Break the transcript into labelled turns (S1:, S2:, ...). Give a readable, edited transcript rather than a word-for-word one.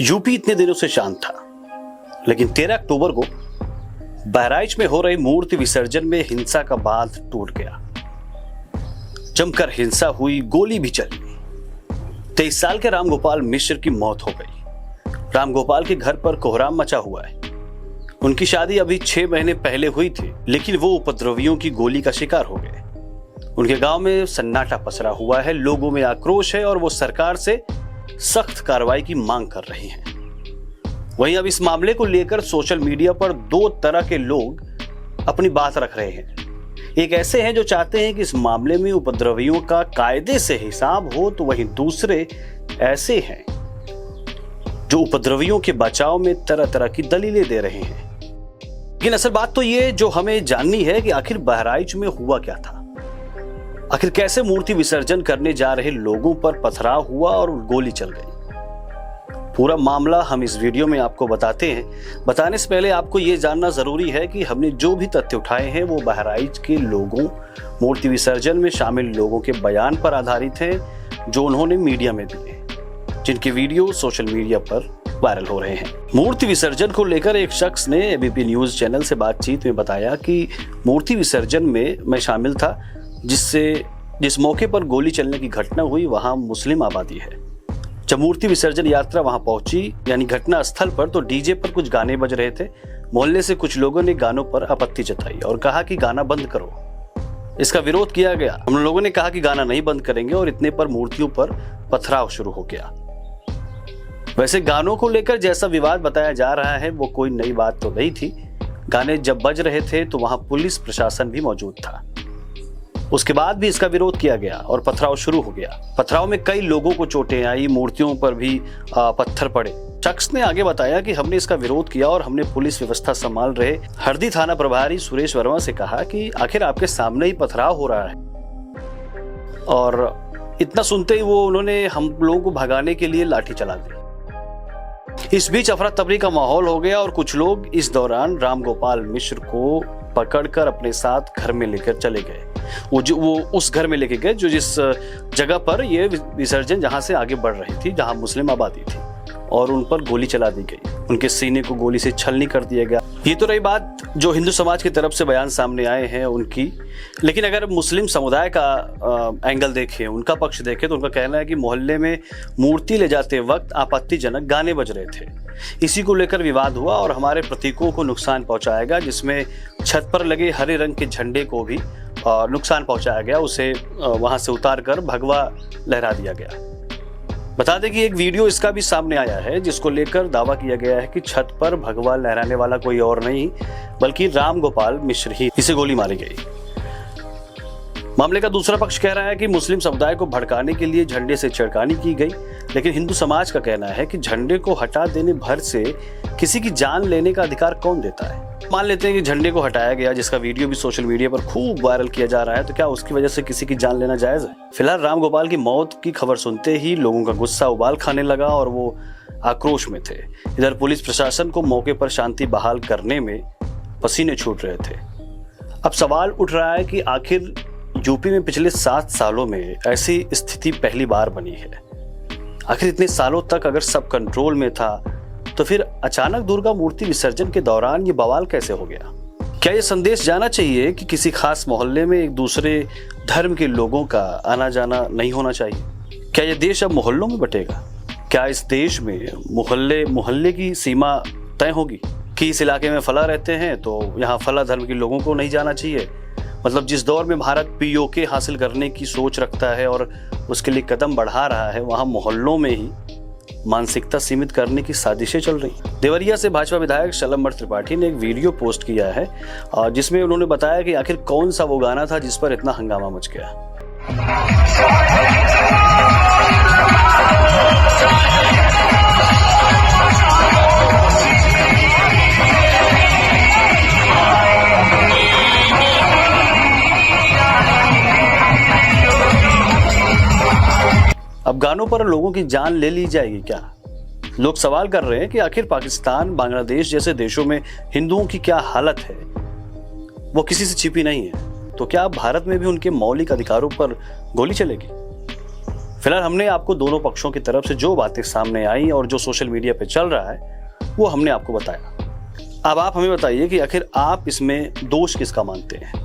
S1: UP इतने दिनों से शांत था, लेकिन 13 अक्टूबर को बहराइच में हो रही मूर्ति विसर्जन में हिंसा का बांध टूट गया। जमकर हिंसा हुई, गोली भी चली। 23 साल के रामगोपाल मिश्र की मौत हो गई। रामगोपाल के घर पर कोहराम मचा हुआ है। उनकी शादी अभी 6 महीने पहले हुई थी, लेकिन वो उपद्रवियों की गोली का शिकार हो गए। उनके गांव में सन्नाटा पसरा हुआ है, लोगों में आक्रोश है और वो सरकार से सख्त कार्रवाई की मांग कर रहे हैं। वहीं अब इस मामले को लेकर सोशल मीडिया पर 2 तरह के लोग अपनी बात रख रहे हैं। एक ऐसे हैं जो चाहते हैं कि इस मामले में उपद्रवियों का कायदे से हिसाब हो, तो वहीं दूसरे ऐसे हैं जो उपद्रवियों के बचाव में तरह तरह की दलीलें दे रहे हैं। लेकिन असल बात तो ये जो हमें जाननी है कि आखिर बहराइच में हुआ क्या था। आखिर कैसे मूर्ति विसर्जन करने जा रहे लोगों पर पथराव हुआ और गोली चल गई। पूरा मामला हम इस वीडियो में आपको बताते हैं। बताने से पहले आपको ये जानना जरूरी है कि हमने जो भी तथ्य उठाए हैं वो बहराइच के लोगों, मूर्ति विसर्जन में शामिल लोगों के बयान पर आधारित हैं, जो उन्होंने मीडिया में दिए, जिनके वीडियो सोशल मीडिया पर वायरल हो रहे हैं। मूर्ति विसर्जन को लेकर एक शख्स ने एबीपी न्यूज चैनल से बातचीत में बताया कि मूर्ति विसर्जन में मैं शामिल था, जिस मौके पर गोली चलने की घटना हुई वहां मुस्लिम आबादी है। जब मूर्ति विसर्जन यात्रा वहां पहुंची, यानी घटना स्थल पर, तो डीजे पर कुछ गाने बज रहे थे। मोहल्ले से कुछ लोगों ने गानों पर आपत्ति जताई और कहा कि गाना बंद करो। इसका विरोध किया गया। हम लोगों ने कहा कि गाना नहीं बंद करेंगे और इतने पर मूर्तियों पर पथराव शुरू हो गया। वैसे गानों को लेकर जैसा विवाद बताया जा रहा है वो कोई नई बात तो नहीं थी। गाने जब बज रहे थे तो वहां पुलिस प्रशासन भी मौजूद था। उसके बाद भी इसका विरोध किया गया और पथराव शुरू हो गया। पथराव में कई लोगों को चोटें आई, मूर्तियों पर भी पत्थर पड़े। शख्स ने आगे बताया कि हमने इसका विरोध किया और हमने पुलिस व्यवस्था संभाल रहे हरदी थाना प्रभारी सुरेश वर्मा से कहा कि आखिर आपके सामने ही पथराव हो रहा है। और इतना सुनते ही उन्होंने हम लोगों को भगाने के लिए लाठी चला दी। इस बीच अफरा तफरी का माहौल हो गया और कुछ लोग इस दौरान रामगोपाल मिश्र को पकड़कर अपने साथ घर में लेकर चले गए। वो उस घर में लेके गए जो जिस जगह पर ये विसर्जन जहां से आगे बढ़ रही थी, जहां मुस्लिम आबादी थी, और उन पर गोली चला दी गई। उनके सीने को गोली से छलनी कर दिया गया। ये तो रही बात जो हिंदू समाज की तरफ से बयान सामने आए हैं उनकी। लेकिन अगर मुस्लिम समुदाय का एंगल देखें, उनका पक्ष देखें, तो उनका कहना है कि मोहल्ले में मूर्ति ले जाते वक्त आपत्तिजनक गाने बज रहे थे। इसी को लेकर विवाद हुआ और हमारे प्रतीकों को नुकसान पहुंचाया, जिसमें छत पर लगे हरे रंग के झंडे को भी नुकसान पहुंचाया गया। उसे वहां से उतार कर भगवा लहरा दिया गया। बता दें कि एक वीडियो इसका भी सामने आया है, जिसको लेकर दावा किया गया है कि छत पर भगवा लहराने वाला कोई और नहीं बल्कि रामगोपाल मिश्र ही, इसे गोली मारी गई। मामले का दूसरा पक्ष कह रहा है कि मुस्लिम समुदाय को भड़काने के लिए झंडे से छेड़खानी की गई, लेकिन हिंदू समाज का कहना है कि झंडे को हटा देने भर से किसी की जान लेने का अधिकार कौन देता है। मान लेते हैं कि झंडे को हटाया गया, जिसका वीडियो भी सोशल मीडिया पर खूब वायरल किया जा रहा है, तो क्या उसकी वजह से किसी की जान लेना जायज है? फिलहाल रामगोपाल की मौत की खबर सुनते ही लोगों का गुस्सा उबाल खाने लगा और वो आक्रोश में थे। इधर पुलिस प्रशासन को मौके पर शांति बहाल करने में पसीने छूट रहे थे। अब सवाल उठ रहा है कि आखिर यूपी में पिछले 7 सालों में ऐसी स्थिति पहली बार बनी है। आखिर इतने सालों तक अगर सब कंट्रोल में था, तो फिर अचानक दुर्गा मूर्ति विसर्जन के दौरान ये बवाल कैसे हो गया? क्या ये संदेश जाना चाहिए कि किसी खास मोहल्ले में एक दूसरे धर्म के लोगों का आना जाना नहीं होना चाहिए? क्या ये देश अब मोहल्लों में बटेगा? क्या इस देश में मोहल्ले की सीमा तय होगी कि इस इलाके में फला रहते हैं तो यहाँ फला धर्म के लोगों को नहीं जाना चाहिए? मतलब जिस दौर में भारत पीओके हासिल करने की सोच रखता है और उसके लिए कदम बढ़ा रहा है, वहां मोहल्लों में ही मानसिकता सीमित करने की साजिशें चल रही। देवरिया से भाजपा विधायक शलम्बर त्रिपाठी ने एक वीडियो पोस्ट किया है, जिसमें उन्होंने बताया कि आखिर कौन सा वो गाना था जिस पर इतना हंगामा मच गया। अब गानों पर लोगों की जान ले ली जाएगी क्या? लोग सवाल कर रहे हैं कि आखिर पाकिस्तान, बांग्लादेश जैसे देशों में हिंदुओं की क्या हालत है, वो किसी से छिपी नहीं है। तो क्या भारत में भी उनके मौलिक अधिकारों पर गोली चलेगी? फिलहाल हमने आपको दोनों पक्षों की तरफ से जो बातें सामने आई और जो सोशल मीडिया पे चल रहा है वो हमने आपको बताया। अब आप हमें बताइए कि आखिर आप इसमें दोष किसका मानते हैं।